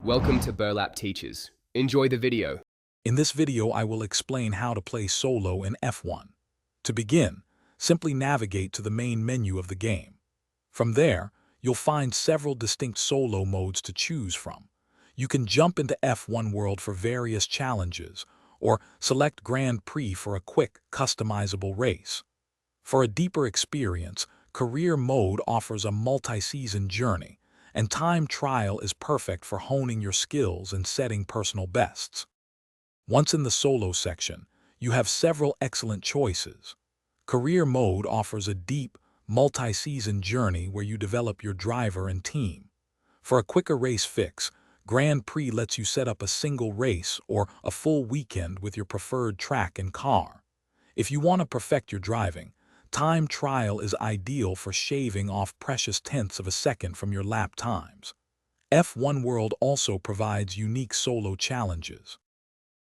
Welcome to Burlap Teachers. Enjoy the video. In this video, I will explain how to play solo in F1. To begin, simply navigate to the main menu of the game. From there, you'll find several distinct solo modes to choose from. You can jump into F1 World for various challenges, or select Grand Prix for a quick, customizable race. For a deeper experience, Career Mode offers a multi-season journey, and Time Trial is perfect for honing your skills and setting personal bests. Once in the solo section, you have several excellent choices. Career Mode offers a deep, multi-season journey where you develop your driver and team. For a quicker race fix, Grand Prix lets you set up a single race or a full weekend with your preferred track and car. If you want to perfect your driving, Time Trial is ideal for shaving off precious tenths of a second from your lap times. F1 World also provides unique solo challenges.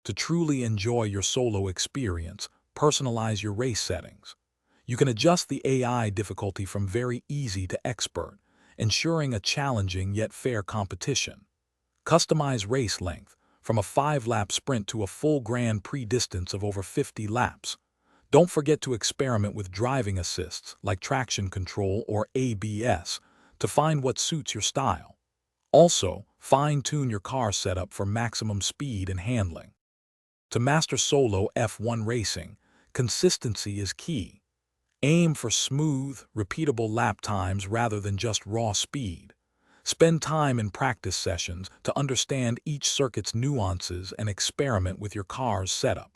To truly enjoy your solo experience, personalize your race settings. You can adjust the AI difficulty from very easy to expert, ensuring a challenging yet fair competition. Customize race length, from a 5-lap sprint to a full Grand Prix distance of over 50 laps. Don't forget to experiment with driving assists like traction control or ABS to find what suits your style. Also, fine-tune your car setup for maximum speed and handling. To master solo F1 racing, consistency is key. Aim for smooth, repeatable lap times rather than just raw speed. Spend time in practice sessions to understand each circuit's nuances and experiment with your car's setup.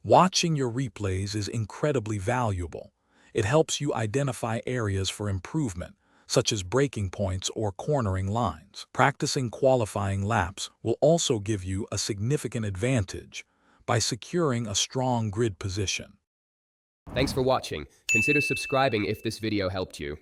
Watching your replays is incredibly valuable. It helps you identify areas for improvement, such as braking points or cornering lines. Practicing qualifying laps will also give you a significant advantage by securing a strong grid position. Thanks for watching. Consider subscribing if this video helped you.